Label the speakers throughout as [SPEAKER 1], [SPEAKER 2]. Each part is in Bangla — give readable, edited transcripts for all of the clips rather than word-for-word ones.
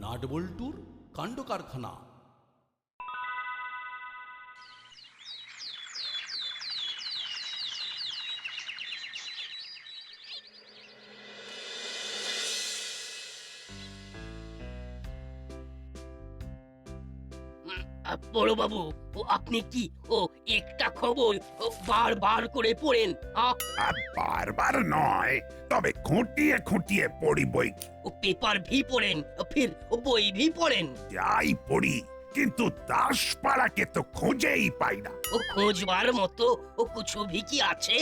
[SPEAKER 1] নাটবল্টুর কাণ্ড কারখানা।
[SPEAKER 2] বড় বাবু, ও আপনি কি ও একটা খবর বারবার করে পড়েন?
[SPEAKER 3] বারবার নয়, তবে খুঁটিয়ে খুঁটিয়ে পড়ি বই।
[SPEAKER 2] ও পেপার ভি পড়েন, ফির ও বই ভি পড়েন?
[SPEAKER 3] যাই পড়ি, কিন্তু দাসপাড়াকে তো খুঁজেই পাই না।
[SPEAKER 2] ও খোঁজবার মতো ও কিছু ভি কি আছে?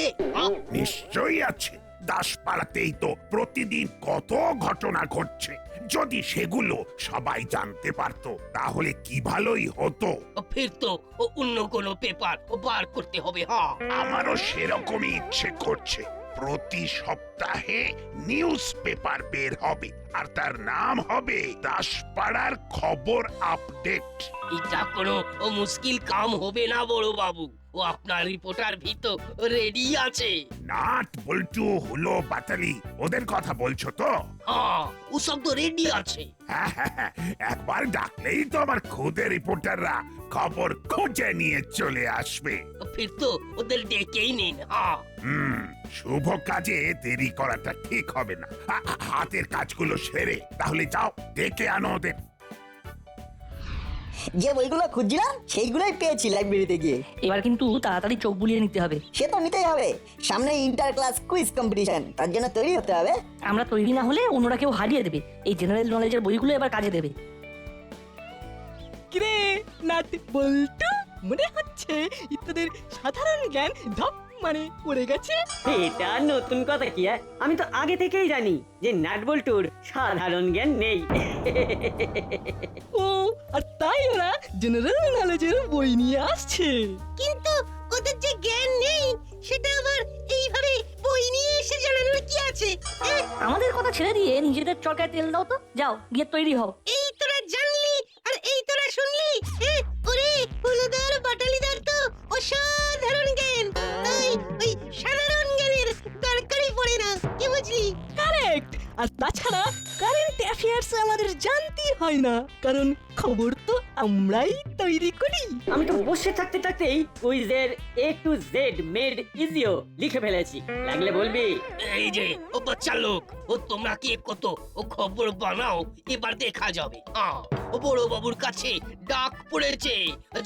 [SPEAKER 3] নিশ্চয়ই আছে। দাসপাড়াতেই তো প্রতিদিন কত ঘটনা ঘটছে। যদি সেগুলো সবাই জানতে পারতো তাহলে কি ভালোই হতো।
[SPEAKER 2] ফির তো ও অন্য কোনো পেপার ও বার করতে হবে। হ্যাঁ,
[SPEAKER 3] আমারও সেরকমই ইচ্ছে করছে। প্রতি সপ্তাহে নিউজ পেপার বের হবে, আর তার নাম হবে দাসপাড়ার খবর আপডেট।
[SPEAKER 2] এটা কোনো ও মুশকিল কাম হবে না বড় বাবু। ও আপনার রিপোর্টার ভি তো রেডি আছে।
[SPEAKER 3] নাট বল্টু হলো বাটালি, ওদের কথা বলছো তো?
[SPEAKER 2] হ্যাঁ, ও সব তো রেডি আছে।
[SPEAKER 3] একবার ডাকলেই তো আমার খুদে রিপোর্টাররা খবর খুঁজে নিয়ে চলে আসবে।
[SPEAKER 2] ফির তো ওদের ডেকেই নিন। হ্যাঁ,
[SPEAKER 3] শুভ কাজে দেরি করাটা ঠিক হবে না। হাতের কাজগুলো সেরে তাহলে যাও, ডেকে আনো ওদের।
[SPEAKER 4] যে বইগুলো খুঁজছিলাম সেইগুলোই পেয়েছি লাইব্রেরিতে গিয়ে।
[SPEAKER 5] এবার কিন্তু তাড়াতাড়ি চোখ বুলিয়ে নিতে হবে।
[SPEAKER 4] সে তো নিতেই হবে, সামনে ইন্টার ক্লাস কুইজ কম্পিটিশন, তার জন্য তৈরি হতে হবে।
[SPEAKER 5] আমরা তৈরি না হলে অন্যরা কেউ হারিয়ে দেবে। এই জেনারেল নলেজের বইগুলো এবার কাজে দেবে।
[SPEAKER 6] কিরে নাট বল্টু, মনে হচ্ছে তোদের সাধারণ জ্ঞান ধপ মানে পড়ে গেছে।
[SPEAKER 7] এটা নতুন কথা কি? আমি তো আগে থেকেই জানি যে নাটবল্টুর সাধারণ জ্ঞান নেই।
[SPEAKER 6] ও, আর তাই ওরা জেনারেল নলেজের বই নিয়ে আসছে।
[SPEAKER 2] কিন্তু ওদের যে জ্ঞান নেই সেটা আবার এইভাবে বই নিয়ে এসে জানানোর কি আছে?
[SPEAKER 5] আমাদের কথা ছেড়ে দিয়ে নিজেদের চরকায় তেল দাও তো। যাও গিয়ে তৈরি হও।
[SPEAKER 2] এই তোরা জানলি আর এই তোরা শুনলি? ওরে হলুদার বাটালিদার তো অসাধারণ জ্ঞান, তাই ওই সাধারণ জ্ঞানের দরকারই পড়ে না, কি বুঝলি?
[SPEAKER 6] কারেক্ট। আর তাছাড়া কারেন্ট অ্যাফেয়ার্স আমাদের জানতেই হয় না, কারণ খবর তো আমরাই তৈরি করি।
[SPEAKER 7] আমি তো বসে থাকতে থাকতেই কুইজের A to Z মেড ইজিও লিখে ফেলেছি, লাগলে বলবি।
[SPEAKER 2] এই যে ও বাচ্চা লোক, ও তোমরা কি কত ও খবর বানাও, এবার দেখা যাবে। ও বড় বাবুর কাছে ডাক পড়েছে,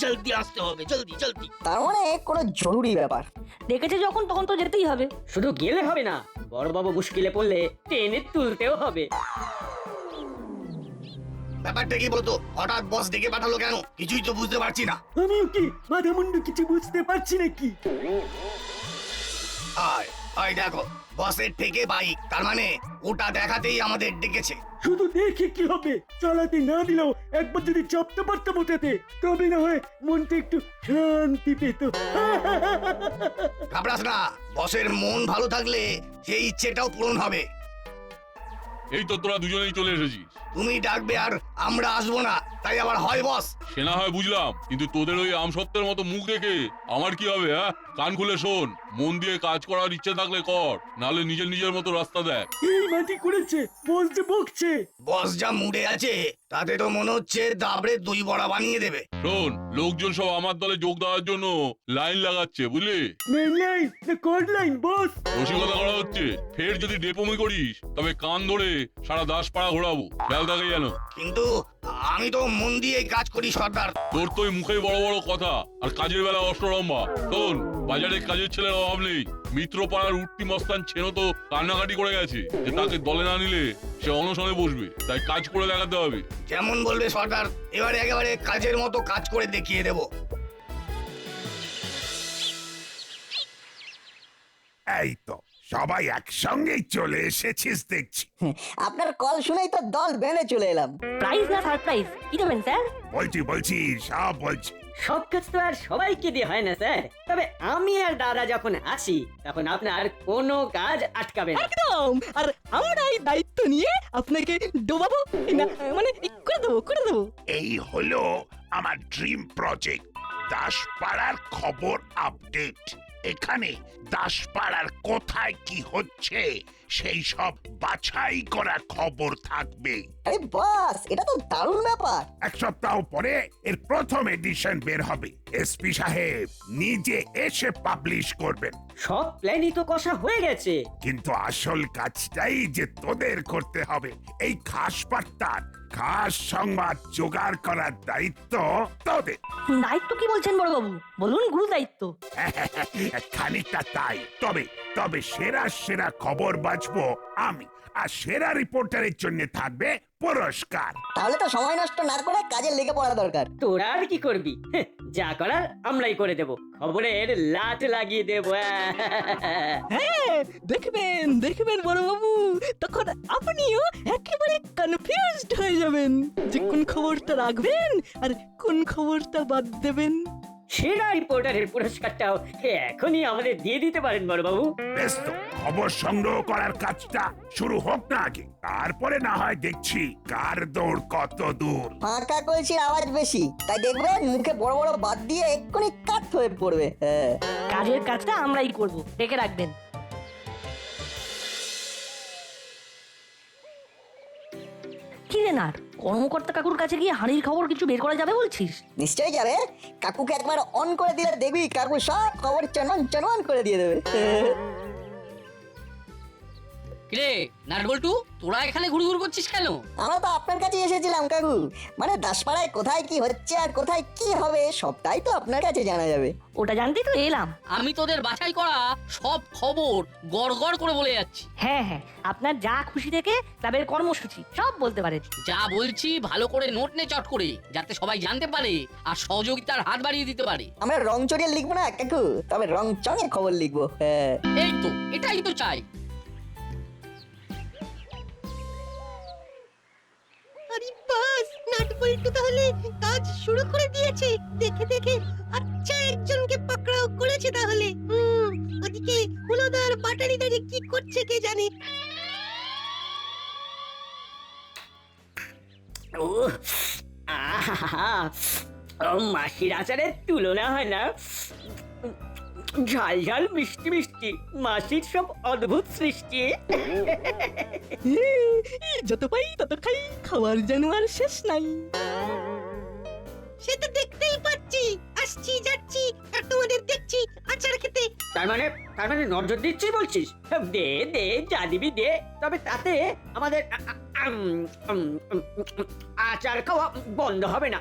[SPEAKER 2] জলদি আসতে হবে, জলদি জলদি।
[SPEAKER 4] তার মানে কোনো জরুরি ব্যাপার।
[SPEAKER 5] ডেকেছে যখন তখন তো যেতেই হবে।
[SPEAKER 7] শুধু গেলে হবে না, বড়বাবু মুশকিলে পড়লে টেনে তুলতেও হবে।
[SPEAKER 8] ব্যাপারটা কি বলতো? হঠাৎ বস ডেকে পাঠালো কেন? কিছুই তো বুঝতে পারছি না।
[SPEAKER 7] আমিও কি মাথামুন্ডু কিছু বুঝতে পারছি নাকি।
[SPEAKER 8] আয় আয়, দেখো বসের থেকে বাইক, তার মানে ওটা দেখাতেই আমাদের ডেকেছে।
[SPEAKER 9] শুধু দেখে কি হবে, চালাতে না দিলেও একবার যদি চাপতে পারতাম ওটাতে, তবে না হয় মনটা একটু শান্তি পেত।
[SPEAKER 8] ঘাবড়াস না, বসের মন ভালো থাকলে সেই ইচ্ছেটাও পূরণ হবে।
[SPEAKER 10] এই তো তোরা দুজনেই চলে এসেছিস।
[SPEAKER 8] তুমি ডাকবে আর আমরা আসবো না, তাই আবার হয় বস?
[SPEAKER 10] সে না হয় বুঝলাম, কিন্তু তোদের ওই আমসত্ত্বের মতো মুখ দেখে আমার কি হবে? কান খুলে শোন, মন দিয়ে কাজ করার ইচ্ছে থাকলে কর, নাহলে নিজের নিজের মতো রাস্তা দেখ।
[SPEAKER 9] এই মাটি করেছে, বলতে বকছে।
[SPEAKER 8] বস যা মুডে আছে তাতে তো মনে হচ্ছে দাবড়ে দই বড়া বানিয়ে দেবে।
[SPEAKER 10] শোন, লোকজন সব আমার দলে যোগ দেওয়ার জন্য লাইন লাগাচ্ছে, বুঝলি?
[SPEAKER 9] মেন লাইন না কর্ড লাইন বস?
[SPEAKER 10] রসিকতা করা হচ্ছে। ফের যদি ডেপোমি করিস তবে কান ধরে সারা দাসপাড়া ঘোরাবো, খেয়াল থাকে যেন।
[SPEAKER 8] কিন্তু আমি তো মন দিয়ে কাজ করি সর্দার।
[SPEAKER 10] তোর তো মুখে বড় বড় কথা আর কাজের বেলা অষ্টরম্ভা। শোন, বাজারে কাজের ছেলের অভাব নেই। মিত্রপাড়ার উঠতি মস্তান ছেনো তো কান্নাকাটি করে গেছে যে তাকে দলে না নিলে সে অনশনে বসবে, তাই কাজ করে দেখাতে হবে।
[SPEAKER 8] যেমন বলবে সর্দার, এবারে একেবারে কাজের মতো কাজ করে দেখিয়ে দেব।
[SPEAKER 3] এই তো সবাই একসঙ্গেই চলে এসেছিস দেখছি।
[SPEAKER 4] আপনার কল শুনেই তো দল বেঁধে চলে এলাম।
[SPEAKER 5] প্রাইজ না সারপ্রাইজ, কি দেবেন স্যার?
[SPEAKER 3] বলছি সব বলছি।
[SPEAKER 7] সব কাজ তো আর সবাইকে দিয়ে হয় না স্যার, তবে আমি আর দাদা যখন আসি তখন আপনার কোনো কাজ আটকাবে না।
[SPEAKER 6] একদম। আর আমরাই দায়িত্ব নিয়ে আপনাকে ডোবাবো, না মানে করে দেবো।
[SPEAKER 3] এই হলো আমার ড্রিম প্রজেক্ট, দাসপাড়ার খবর আপডেট। এখানে দাসপাড়ার কোথায় কি হচ্ছে সেই সব বাছাই করা খবর থাকবে।
[SPEAKER 4] আরে বাস, এটা তো দারুণ ব্যাপার।
[SPEAKER 3] এক সপ্তাহ পরে এর প্রথম এডিশন বের হবে। এসপি সাহেব নিজে এসে পাবলিশ করবেন।
[SPEAKER 7] সব প্ল্যানই তো কষা হয়ে গেছে।
[SPEAKER 3] কিন্তু আসল কাজটাই যে তোদের করতে হবে। এই খাস বার্তার খাস সংবাদ জোগাড় করার দায়িত্ব তোদের।
[SPEAKER 5] দায়িত্ব কি বলছেন বড়বাবু? বলুন, গুরু দায়িত্ব।
[SPEAKER 3] খানিকটা তাই। তবে তবে সেরা সেরা খবর বাঁচবো আমি, আর সেরা রিপোর্টারের জন্য থাকবে পুরস্কার।
[SPEAKER 4] তাহলে তো সময় নষ্ট না করে কাজে লেগে পড়া দরকার।
[SPEAKER 7] তোরা আর কি করবি? যা করার আমরাই করে দেব, খবরের লাট লাগিয়ে দেব।
[SPEAKER 6] হ্যাঁ, দেখবেন দেখবেন বড়বাবু, তখন আপনিও একেবারে কনফিউজড হয়ে যাবেন যে কোন খবরটা রাখবেন আর কোন খবরটা বাদ দেবেন।
[SPEAKER 7] সেরা রিপোর্টারের পুরস্কারটাও এখনই আমাদের দিয়ে দিতে পারেন বড়বাবু।
[SPEAKER 3] বেশ তো, খবর সংগ্রহ করার কাজটা শুরু হোক না আগে, তারপরে না হয় দেখছি কার দৌড় কত দূর।
[SPEAKER 4] ফাঁকা কলসির আওয়াজ বেশি, তাই দেখবেন মুখে বড় বড় বাদ দিয়ে এক্ষুনি কাট হয়ে পড়বে। হ্যাঁ,
[SPEAKER 5] কাজের কাজটা আমরাই করব, ডেকে রাখবেন। কি রে না, কর্মকর্তা কাকুর কাছে গিয়ে হাঁড়ির খবর কিছু বের করা যাবে বলছিস?
[SPEAKER 4] নিশ্চয়ই যাবে। কাকুকে একবার অন করে দিলে দেখবি কাকু সব খবর চনন চনন করে দিয়ে দেবে।
[SPEAKER 11] কিরে নাটবল্টু, তোরা এখানে ঘুরঘুর করছিস কেন?
[SPEAKER 4] আমরা তো আপনার কাছে এসেছিলাম কাকু, মানে দাসপাড়ায় কোথায় কি হচ্ছে আর কোথায় কি হবে সবটাই তো আপনার কাছে জানা যাবে।
[SPEAKER 5] ওটা জানতেই তো এলাম।
[SPEAKER 11] আমি তোদের বাছাই করা সব খবর গড়গড় করে বলে যাচ্ছি।
[SPEAKER 5] হ্যাঁ হ্যাঁ, আপনার যা খুশি থেকে ক্লাবের কর্মসূচি সব বলতে পারেন।
[SPEAKER 11] যা বলছি ভালো করে নোট নে চট করে, যাতে সবাই জানতে পারে আর সহযোগিতার হাত বাড়িয়ে দিতে পারে।
[SPEAKER 4] আমরা রং চড়িয়ে লিখবো না কাকু, তবে রং চঙের খবর লিখবো। হ্যাঁ,
[SPEAKER 11] এই তো, এটাই তো চাই।
[SPEAKER 2] আরে বাস, নাটবল্টু তাহলে কাজ শুরু করে দিয়েছে। দেখে দেখে আচ্ছা একজনকে পাকড়াও করেছে তাহলে। ওদিকে হুলোদার বাটালিদারে কি করছে কে জানে।
[SPEAKER 7] মাসির আচারের তুলনা হয় না। ঝাল ঝাল মিষ্টি মিষ্টি মাসির সব অদ্ভুত সৃষ্টি।
[SPEAKER 6] যত পাই তত খাই, খাবার যেন আর শেষ নাই।
[SPEAKER 2] সে তো দেখতেই পাচ্ছি, আসছি যাচ্ছি আর তোমাদের দেখছি আচার খেতে।
[SPEAKER 7] তার মানে নজর দিচ্ছি বলছিস? দে দে, যা দিবি দে, তবে তাতে আমাদের আচার খাওয়া বন্ধ হবে না।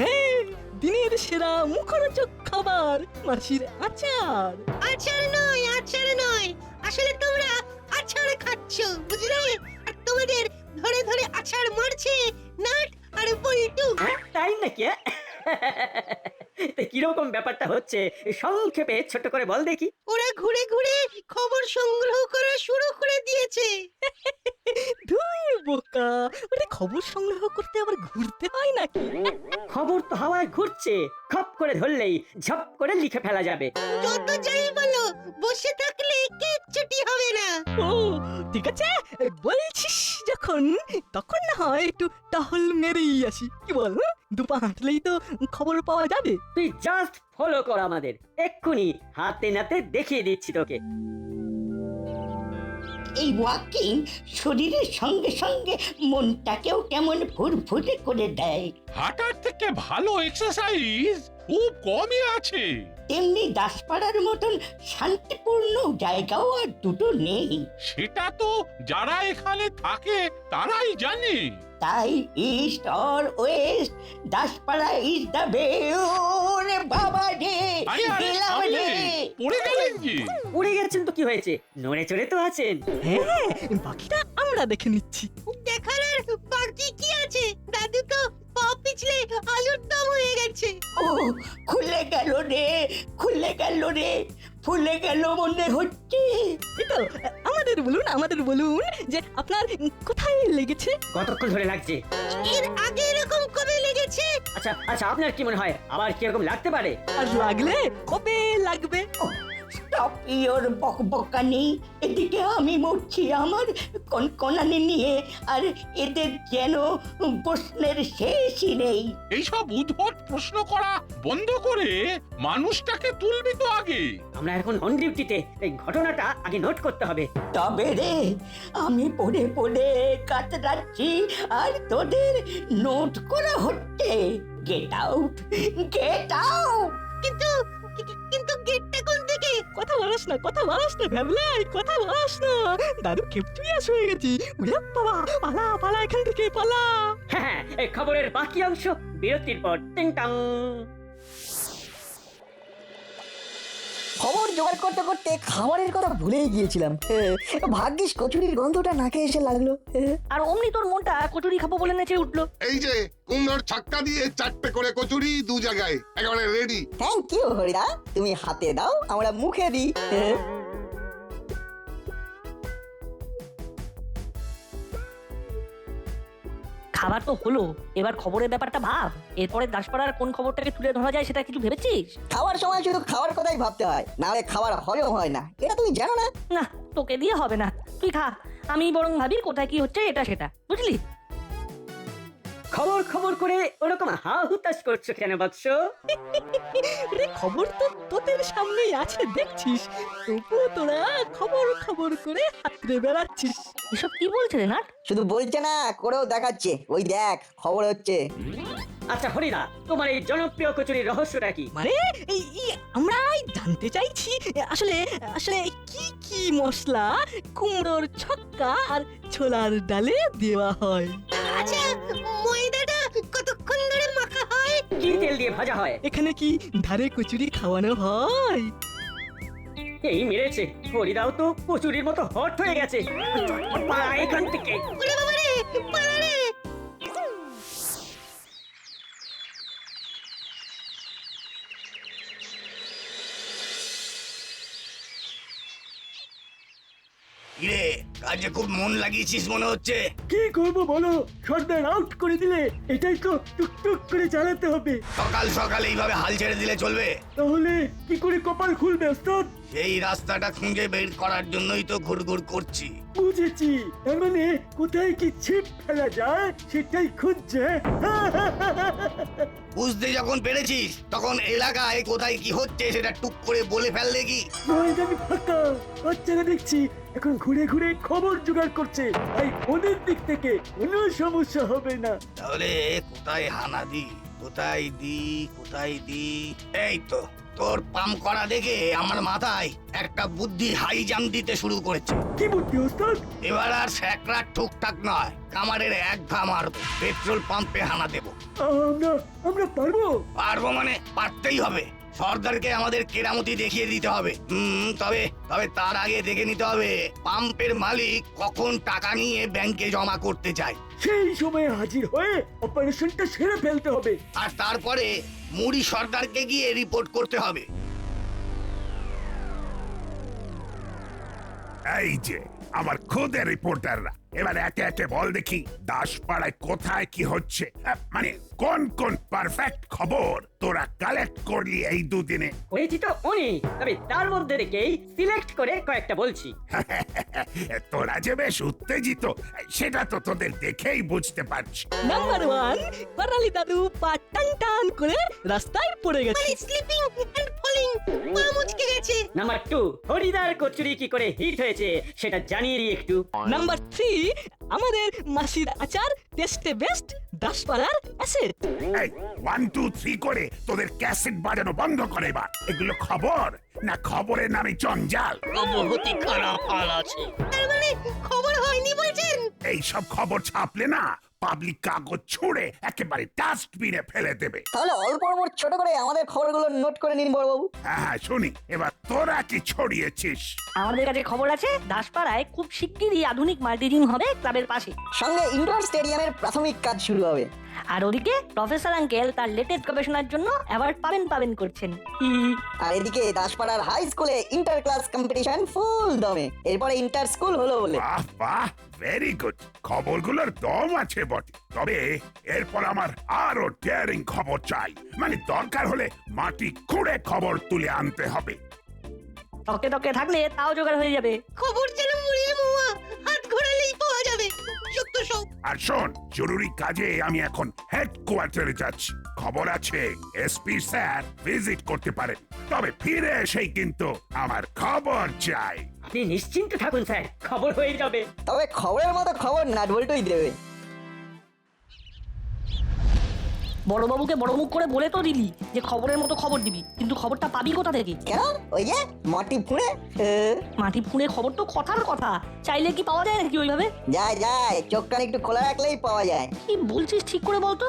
[SPEAKER 6] হ্যাঁ, দিনের সেরা মুখরোচক খাবার মাসির আচার।
[SPEAKER 2] আচার নয়, আচার নয়, আসলে তোমরা আচার খাচ্ছ, বুঝলে? আর তোমাদের ধরে ধরে আচার মারছে নাট আর বল্টু।
[SPEAKER 7] তাই নাকি? কিরকম ব্যাপারটা হচ্ছে সংক্ষেপে ছোট করে বল দেখি।
[SPEAKER 2] ওরা ঘুরে ঘুরে খবর সংগ্রহ করা শুরু করে দিয়েছে।
[SPEAKER 6] ধুর বোকা, ওটা খবর সংগ্রহ করতে আবার ঘুরতে হয় নাকি?
[SPEAKER 7] খবর তো হাওয়ায় ঘুরছে, খপ করে ধরলেই ঝপ করে লিখে ফেলা যাবে।
[SPEAKER 2] যত যাই বলো, বসে থাকলে কিচ্ছুটি হবে না।
[SPEAKER 6] ও ঠিক আছে, বলছিস যখন, তখন না হয় একটু টহল মেরেই আসি, কি বল? দুপা হাঁটলেই তো খবর পাওয়া যাবে।
[SPEAKER 7] তুই জাস্ট ফলো কর আমাদের, এক্ষুনি হাতে নাতে দেখিয়ে দিচ্ছি তোকে।
[SPEAKER 12] এই ওয়াকিং শরীরের সঙ্গে সঙ্গে মনটাকেও কেমন ফুরফুরে করে দেয়।
[SPEAKER 10] হাঁটার থেকে ভালো এক্সারসাইজ খুব কমই আছে।
[SPEAKER 12] তেমনি দাসপাড়ার মতন শান্তিপূর্ণ জায়গাও আর দুটো নেই।
[SPEAKER 10] সেটা তো যারা এখানে থাকে তারাই জানে।
[SPEAKER 12] তাই east or West, Daspara is the বে। ওরে বাবা রে, গেলাম রে।
[SPEAKER 10] পড়ে গেলেন কি?
[SPEAKER 7] উড়ে গেছেন তো কি হয়েছে, নড়ে চড়ে তো আছেন।
[SPEAKER 6] হ্যাঁ, বাকিটা আমরা দেখে নিচ্ছি।
[SPEAKER 2] দেখার আর বাকি কি আছে? দাদু তো পা পিছলে আলুর দম হয়ে গেছে।
[SPEAKER 12] ও খুলে গেল রে, খুলে গেল রে, ফুলে গেল মনে হচ্ছে।
[SPEAKER 6] এই তো, আমাদের বলুন যে আপনার কোথায় লেগেছে?
[SPEAKER 7] কতক্ষণ ধরে লাগছে?
[SPEAKER 2] এর আগে এরকম কবে লেগেছে?
[SPEAKER 7] আচ্ছা, আপনার কি মনে হয় আবার কিরকম লাগতে পারে?
[SPEAKER 6] আর লাগলে কবে লাগবে?
[SPEAKER 12] স্টপ ইওর বকবকানি। এদিকে আমি মরছি আমার কনকনানি নিয়ে, আর এদের যেন প্রশ্নের শেষই নেই।
[SPEAKER 10] এইসব উদ্ভট প্রশ্ন করা বন্ধ করে মানুষটাকে তুলবি তো আগে।
[SPEAKER 7] আমরা এখন অন ডিউটিতে, এই ঘটনাটা আগে নোট করতে হবে।
[SPEAKER 12] তবে রে আমি পড়ে পড়ে কাতরাচ্ছি আর তোদের নোট করা হচ্ছে। Get out, get out.
[SPEAKER 2] কিন্তু কিন্তু গেটটা কোন দিকে?
[SPEAKER 6] কথা বলাস না, কথা বলাস না ভ্যাবলাই, কথা বলাস না। দাদু খেপটুইয়াস হয়ে গেছি। উড়ে বাবা, পালা পালা এখান থেকে পালা।
[SPEAKER 7] হ্যাঁ, এই খবরের বাকি অংশ বিরতির পর। টিং টাং।
[SPEAKER 4] খবর জোগাড় করতে করতে খাবারের কথা ভুলেই গিয়েছিলাম। ভাগ্যিস কচুরির গন্ধটা নাকে এসে লাগলো।
[SPEAKER 5] আর অমনি তোর মনটা কচুরি খাবো বলে নেচে উঠলো।
[SPEAKER 8] এই যে কুমড়োর ছক্কা দিয়ে 4টে করে কচুরি 2 জায়গায় একেবারে রেডি।
[SPEAKER 4] থ্যাংক ইউ হরিদা, তুমি হাতে দাও আমরা মুখে দিই।
[SPEAKER 5] খাবার তো হলো, এবার খবরের ব্যাপারটা ভাব। এরপরে দাসপাড়ার কোন খবরটাকে তুলে ধরা যায় সেটা কিছু ভেবেছিস?
[SPEAKER 4] খাওয়ার সময় শুধু খাওয়ার কথাই ভাবতে হয়, নাহলে খাবার হজম হয় না। এটা তুমি জানো না?
[SPEAKER 5] না, তোকে দিয়ে হবে না, তুই খা। আমি বরং ভাবি কোথায় কি হচ্ছে এটা সেটা, বুঝলি?
[SPEAKER 7] খবর খবর করে ওরকম হা হুতাশ করছো কেন বৎস?
[SPEAKER 6] রে খবর তো তোদের সামনেই আছে দেখছিস, তবুও তোরা খবর খবর করে হাতড়ে বেড়াচ্ছিস।
[SPEAKER 5] এসব কি বলছে রে না?
[SPEAKER 4] শুধু বলছে না, করেও দেখাচ্ছে। ওই দেখ খবর হচ্ছে।
[SPEAKER 7] আচ্ছা হরিদা, তোমার এই জনপ্রিয় কচুরির রহস্যটা কি?
[SPEAKER 6] মানে আমরাই জানতে চাইছি আসলে আসলে কি কি মশলা কুমড়োর ছক্কা আর ছোলার ডালে দেওয়া হয়।
[SPEAKER 2] আচ্ছা, ময়দাটা কতক্ষণ ধরে মাখা হয়?
[SPEAKER 7] কি তেল দিয়ে ভাজা হয়?
[SPEAKER 6] এখানে কি ধারে কচুরি খাওয়ানো হয়?
[SPEAKER 7] এই মেরেছে, হরিদাও তো কচুরির মতো হট হয়ে গেছে। পালা এখান থেকে।
[SPEAKER 2] ওরে বাবা রে, পালা রে।
[SPEAKER 8] ইরে কাজে খুব মন লাগিয়েছিস মনে হচ্ছে।
[SPEAKER 9] কি করবো বলো, সর্দার আউট করে দিলে এটাই তো টুকটুক করে চালাতে হবে।
[SPEAKER 8] সকাল সকাল এইভাবে হাল ছেড়ে দিলে চলবে?
[SPEAKER 9] তাহলে কি করে কপাল খুলবে ওস্তাদ?
[SPEAKER 8] সেই রাস্তাটা খুঁজে বের করার জন্যই তো ঘুরঘুর করছি।
[SPEAKER 9] বুঝেছি, তার মানে কোথায় কি ছিপ ফেলা যায় সেটাই খুঁজছে।
[SPEAKER 8] বুঝতে যখন পেরেছিস তখন এলাকায় কোথায় কি হচ্ছে সেটা টুক করে বলে ফেললে কি?
[SPEAKER 9] ময়দান ফাঁকা, বাচ্চারা দেখছি এখন ঘুরে ঘুরে খবর জোগাড় করছে। তাই ওদের দিক থেকে কোনো সমস্যা হবে না।
[SPEAKER 8] তাহলে কোথায় হানা দি, কোথায় দি, কোথায় দি? এই তো তোর পাম করা দেখে আমার মাথায় একটা বুদ্ধি হাই জাম্প দিতে শুরু করেছে।
[SPEAKER 9] কি বুদ্ধি ওস্তাদ?
[SPEAKER 8] এবার আর স্যাকরা ঠুকটাক নয়, কামারের এক ঘা মারবো, পেট্রোল পাম্পে হানা দেবো।
[SPEAKER 9] আমরা পারবো?
[SPEAKER 8] পারবো মানে পারতেই হবে। সর্দারকে আমাদের কেরামতি দেখিয়ে দিতে হবে। তবে তবে তার আগে দেখে নিতে হবে পাম্পের মালিক কখন টাকা নিয়ে ব্যাংকে জমা করতে চায়।
[SPEAKER 9] সেই সময় হাজির হয়ে অপারেশনটা সেরে ফেলতে হবে।
[SPEAKER 8] আর তারপরে মুড়ি সর্দারকে গিয়ে রিপোর্ট করতে হবে।
[SPEAKER 3] এই যে আমার খোদের রিপোর্টাররা, এবার একে একে বল দেখি দাসপাড়ায় কোথায় কি হচ্ছে, মানে কোন কোন পারফেক্ট খবর তোরা কালেক্ট করলি এই দুদিনে।
[SPEAKER 7] হয়েছি তো অনেক, তবে তার মধ্যে থেকেই সিলেক্ট করে কয়েকটা বলছি।
[SPEAKER 3] তোরা যে বেশ উত্তেজিত সেটা তো তোদের দেখেই বুঝতে পারছি।
[SPEAKER 6] নাম্বার 1, করালি দাদু পা টান টান করে রাস্তায় পড়ে গেছে।
[SPEAKER 2] মানে স্লিপিং এন্ড ফলিং, পা মুচকে গেছে।
[SPEAKER 7] নাম্বার 2, হরিদার কচুরি কি করে হিট হয়েছে সেটা জানিয়ে দিই একটু।
[SPEAKER 6] নাম্বার 3, আমাদের মাসির আচার টেস্টে বেস্ট, দাসপাড়ার অ্যাসেট।
[SPEAKER 3] এই 1 2 3 করে তোদের ক্যাসেট বাজানো বন্ধ করে এবার। এগুলো খবর না খবরের নামে জঞ্জাল?
[SPEAKER 11] অবহতি খারাপ হাল আছে।
[SPEAKER 2] তার মানে খবর হয়নি বলছেন?
[SPEAKER 3] এই সব খবর ছাপলে না পাবলিক কাগজ ছুঁড়ে একেবারে ডাস্টবিনে ফেলে দেবে।
[SPEAKER 4] তাহলে অল্প অল্প ছোট করে আমাদের খবরগুলো নোট করে নিন বড়বাবু।
[SPEAKER 3] হ্যাঁ শুনি, এবার তোরা কি ছড়িয়েছিস?
[SPEAKER 5] আমাদের কাছে খবর আছে দাসপাড়ায় খুব শিগগিরই আধুনিক মাল্টিজিম হবে ক্লাবের পাশে।
[SPEAKER 4] সঙ্গে ইনডোর স্টেডিয়ামের প্রাথমিক কাজ শুরু হবে।
[SPEAKER 5] আর ওদিকে প্রফেসর আঙ্কেল তার লেটেস্ট গবেষণার জন্য অ্যাওয়ার্ড পাবেন করছেন।
[SPEAKER 4] আর এদিকে দাসপাড়ার হাই স্কুলে ইন্টার ক্লাস কম্পিটিশন ফুল দমে। এরপরে ইন্টার স্কুল হলো বলে।
[SPEAKER 3] বাহ বাহ, ভেরি গুড। খবরগুলোর দম আছে বটে, তবে এরপর আমার আরো ডেয়ারিং খবর চাই। মানে দরকার হলে মাটি খুঁড়ে খবর তুলে আনতে হবে।
[SPEAKER 5] টকে টকে থাকলে তাও জোগাড় হয়ে যাবে।
[SPEAKER 2] খবর যেন মুড়িয়ে মুয়া হাত ঘোরালেই পাওয়া যাবে। যত সব।
[SPEAKER 3] আর শোন, জরুরি কাজে আমি এখন হেডকোয়ার্টারে যাচ্ছি। খবর আছে এসপি স্যার ভিজিট করতে পারে, তবে ফিরে এসেই কিন্তু আমার খবর চাই।
[SPEAKER 7] আপনি নিশ্চিন্ত থাকুন স্যার, খবর হয়ে যাবে।
[SPEAKER 4] তবে খবরের মতো খবর নাটবল্টুই দেবে।
[SPEAKER 5] বড়বাবুকে বড় মুখ করে বলে তো দিলি যে খবরের মতো খবর দিবি, কিন্তু খবরটা পাবি কোথা থেকে?
[SPEAKER 4] কেন? ওই যে মাটি ফুঁড়ে।
[SPEAKER 5] মাটি ফুঁড়ে খবর তো কথার কথা, চাইলে কি পাওয়া যায় নাকি ওইভাবে?
[SPEAKER 4] যায় যায়, চোখ কান একটু খোলা রাখলেই পাওয়া যায়।
[SPEAKER 5] কি বলছিস ঠিক করে বলতো।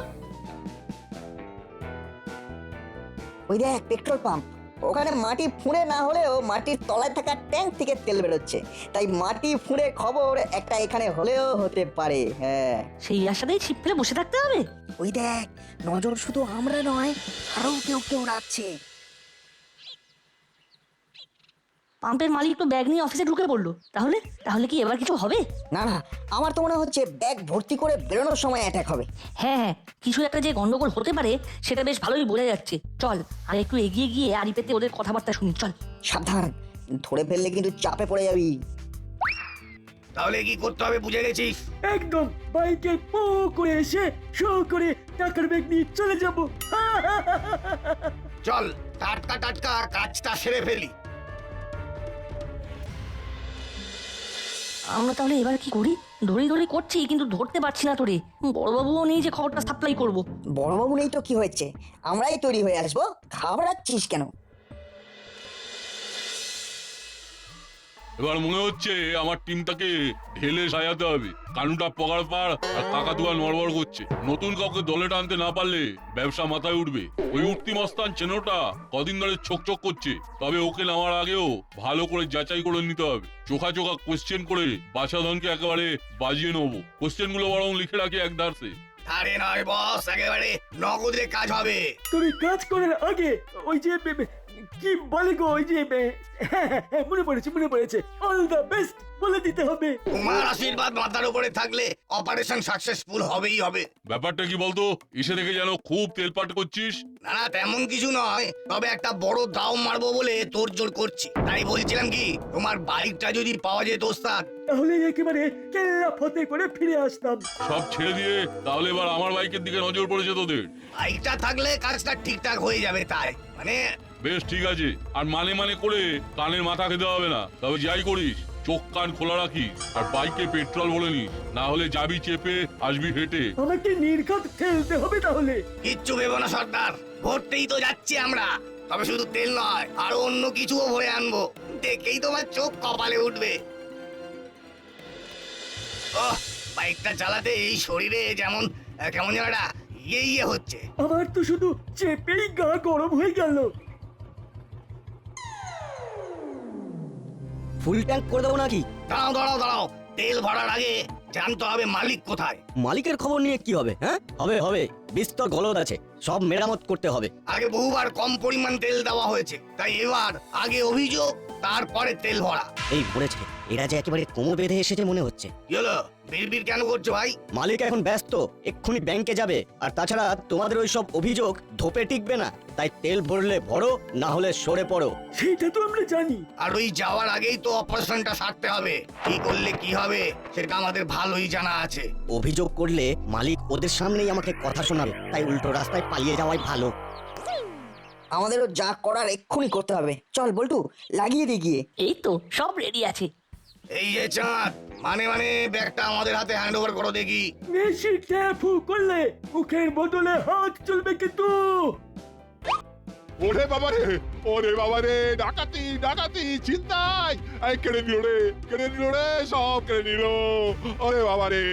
[SPEAKER 4] ওই দেখ পেট্রোল পাম্প, ওখানে মাটি ফুঁড়ে না হলেও মাটির তলায় থাকা ট্যাঙ্ক থেকে তেল বেরোচ্ছে, তাই মাটি ফুঁড়ে খবর একটা এখানে হলেও হতে পারে। হ্যাঁ,
[SPEAKER 5] সেই আশাতেই ছিপ ফেলে বসে থাকতে হবে।
[SPEAKER 4] ওই দেখ, নজর শুধু আমরা নয়, আরো কেউ কেউ রাখছে।
[SPEAKER 5] পাম্পের মালিক তো ব্যাগ নিয়ে অফিসে ঢুকে পড়লো, তাহলে তাহলে কি এবার কিছু হবে?
[SPEAKER 4] না না, আমার তো মনে হচ্ছে ব্যাগ ভর্তি করে বেরোনোর সময় অ্যাটাক হবে।
[SPEAKER 5] হ্যাঁ হ্যাঁ, কিছু একটা যে গন্ডগোল হতে পারে সেটা বেশ ভালোই বোঝা যাচ্ছে। চল আর একটু এগিয়ে গিয়ে আড়ি পেতে ওদের কথাবার্তা শুনি। চল।
[SPEAKER 4] সাবধান, ধরে ফেললে কিন্তু চাপে পড়ে যাবি।
[SPEAKER 8] তাহলে কি করতে হবে বুঝে গেছিস?
[SPEAKER 9] একদম বাইকে পো করে এসে শো করে টাকার ব্যাগ নিয়ে চলে যাব।
[SPEAKER 8] চল টাটকা টাটকা কাজটা সেরে ফেলি।
[SPEAKER 5] আমরা তাহলে এবার কি করি? ধরি ধরি করছি কিন্তু ধরতে পারছি না তোরে। বড়বাবুও নেই যে খবরটা সাপ্লাই করব।
[SPEAKER 4] বড়বাবু নেই তো কি হয়েছে, আমরাই তৈরি হয়ে আসবো, ঘাবড়াচ্ছিস কেন?
[SPEAKER 10] এবার মনে হচ্ছে আমার টিমটাকে ঢেলে সাজাতে হবে। কানুটা পগার পার আর কাকাতুয়া নড়বড় করছে। নতুন কাউকে দলে টানতে না পারলে ব্যবসা মাথায় উঠবে। ওই উঠতি মস্তান চেনোটা কদিন ধরে ছোক করছে, তবে ওকে নামার আগেও ভালো করে যাচাই করে নিতে হবে। চোখা চোখা কোশ্চেন করে বাছাধনকে একেবারে বাজিয়ে নেবো। কোশ্চেন গুলো বরং লিখে রাখি এক ধারসে।
[SPEAKER 8] আরে নয় বস, একেবারে নগদে কাজ হবে।
[SPEAKER 9] তবে কাজ করার আগে ওই যে কি বলে গো, ওই যে হ্যাঁ, মনে পড়েছে অল দ্য বেস্ট বলে দিতে হবে।
[SPEAKER 8] তোমার আশীর্বাদ মাথার উপরে থাকলে অপারেশন সাকসেসফুল হবেই হবে।
[SPEAKER 10] ব্যাপারটা কি বলতো? এসে থেকে যেন খুব তেলপাট করছিস।
[SPEAKER 8] না না, তেমন কিছু নয়, তবে একটা বড় দাও মারবো বলে তোড়জোড় করছি। তাই বলছিলাম কি, তোমার বাইকটা যদি পাওয়া যেত ওস্তাদ,
[SPEAKER 9] তাহলে একেবারে কেল্লা ফতে করে ফিরে আসতাম।
[SPEAKER 10] সব ছেড়ে দিয়ে তাহলে এবার আমার বাইকের দিকে নজর পড়েছে তোদের।
[SPEAKER 8] বাইকটা থাকলে কাজটা ঠিকঠাক হয়ে যাবে। তাই মানে
[SPEAKER 10] বেশ ঠিক আছে, আর মানে করে কানের মাথা খেতে হবে না। তবে যাই করিস চোখ কান খোলা রাখিস, আর বাইকে পেট্রোল বলে নিস, না হলে যাবি চেপে আসবি হেঁটে।
[SPEAKER 9] আমাকে নির্ঘাত ফেলতে হবে তাহলে।
[SPEAKER 8] কিচ্ছু ভেবো না সর্দার, ভরতেই তো যাচ্ছি আমরা। তবে শুধু তেল নয়, আরো অন্য কিছুও ভরে আনবো, দেখেই তোমার চোখ কপালে উঠবে। ওহ, বাইকটা চালাতে এই শরীরে যেমন কেমন যেন একটা ইয়ে হচ্ছে।
[SPEAKER 9] আমার তো শুধু চেপেই গা গরম হয়ে গেল।
[SPEAKER 13] ফুল ট্যাঙ্ক করে দেবো নাকি?
[SPEAKER 8] দাঁড়াও দাঁড়াও দাঁড়াও, তেল ভরার আগে জানতে হবে মালিক কোথায়।
[SPEAKER 13] মালিকের খবর নিয়ে কি হবে? হ্যাঁ, হবে হবে, বিস্তর গলদ আছে, সব মেরামত করতে হবে।
[SPEAKER 8] আগে বহুবার কম পরিমাণ তেল দেওয়া হয়েছে, তাই এবার আগে অভিযোগ, তারপরে তেল ভরা।
[SPEAKER 13] এই পড়েছে, এরা যে একেবারে কোমর বেঁধে এসেছে মনে হচ্ছে।
[SPEAKER 8] কি হলো, বিড়বিড় কেন করছো ভাই?
[SPEAKER 13] মালিক এখন ব্যস্ত, এক্ষুনি ব্যাংকে যাবে, আর তাছাড়া তোমাদের ওই সব অভিযোগ ধোপে টিকবে না। তাই তেল ভরলে ভরো, না হলে সরে পড়ো।
[SPEAKER 9] সেটা তো আমরা জানি।
[SPEAKER 8] আর ওই যাওয়ার আগেই তো অপারেশনটা সারতে হবে। কি করলে কি হবে সেটা আমাদের ভালোই জানা আছে।
[SPEAKER 13] অভিযোগ করলে মালিক ওদের সামনেই আমাকে কথা শোনাবে, তাই উল্টো রাস্তায় পালিয়ে যাওয়াই ভালো।
[SPEAKER 4] আমাদেরও যা করার এক্ষুনি করতে হবে। চল বল্টু, লাগিয়ে দিয়ে গিয়ে।
[SPEAKER 5] এই তো সব রেডি আছে।
[SPEAKER 8] এই যে চাঁদ, মানে ব্যাগটা আমাদের হাতে হ্যান্ড ওভার করো দেখি।
[SPEAKER 9] বেশি ট্যাফু করলে মুখের বদলে হাত চলবে কিন্তু।
[SPEAKER 10] ওরে বাবারে, ওরে বাবারে, ডাকাতি ডাকাতি, চিন্তায় কেড়ে নিল রে, সব কেড়ে নিল। ওরে বাবারে,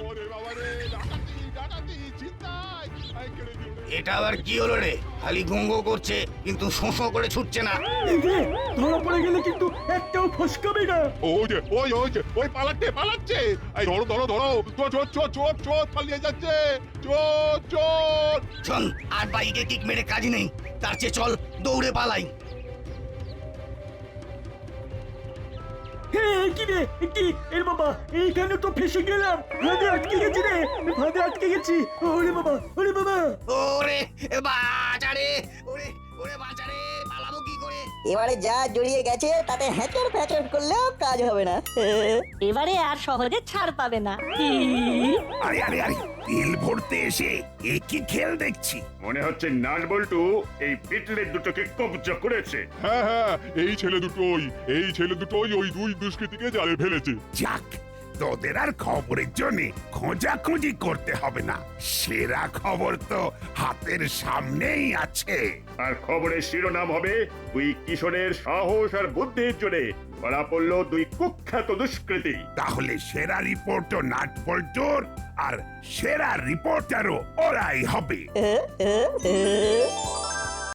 [SPEAKER 10] ওরে বাবারে, ডাকাতি ডাকাতি, চিন্তায় কেড়ে নিল।
[SPEAKER 8] এটা আবার কি হলো রে? খালি ঘুঙ্গো করছে কিন্তু শোঁ করে ছুটছে না।
[SPEAKER 9] এই রে, ধরা পড়ে গেলে কিন্তু একটাও ফসকাবে না।
[SPEAKER 10] ওই পালাচ্ছে। এই ধরো, চোর পালিয়ে যাচ্ছে, চোর।
[SPEAKER 8] শোন, আর বাইকে কিক মেরে কাজ নেই, তার চেয়ে চল দৌড়ে পালাই।
[SPEAKER 9] কি রে, কি এর বাবা, এইখানে তো ফেসে গেলাম। ফাঁদে আটকে গেছি রে, ফাঁদে আটকে গেছি। ওরে বাবা, ওরে বাবা,
[SPEAKER 8] ওরে বাঁচারে, ওরে বাঁচারে, পালাবো কি করে?
[SPEAKER 4] এবারে যা জড়িয়ে গেছে তাতে হ্যাচর ফ্যাচর করলেও কাজ হবে না।
[SPEAKER 5] এবারে আর সহজে ছাড় পাবে না।
[SPEAKER 3] আরে আরে আরে তেল ভরতে এসে একই খেল দেখছি।
[SPEAKER 14] মনে হচ্ছে নাট বল্টু এই পিটলের দুটোকে কবজা করেছে।
[SPEAKER 10] হ্যাঁ হ্যাঁ, এই ছেলে দুটোই ওই দুই দুষ্কৃতীকে জালে ফেলেছে।
[SPEAKER 3] যাক, তোদের আর খবরের জন্য খোঁজাখুঁজি করতে হবে না, সেরা খবর তো হাতের সামনেই আছে।
[SPEAKER 14] আর খবরের শিরোনাম হবে দুই কিশোরের সাহস আর বুদ্ধির জোরে ধরা পড়ল দুই কুখ্যাত দুষ্কৃতী।
[SPEAKER 3] তাহলে সেরা রিপোর্টও নাট বল্টুর, আর সেরা রিপোর্টারও ওরাই হবে।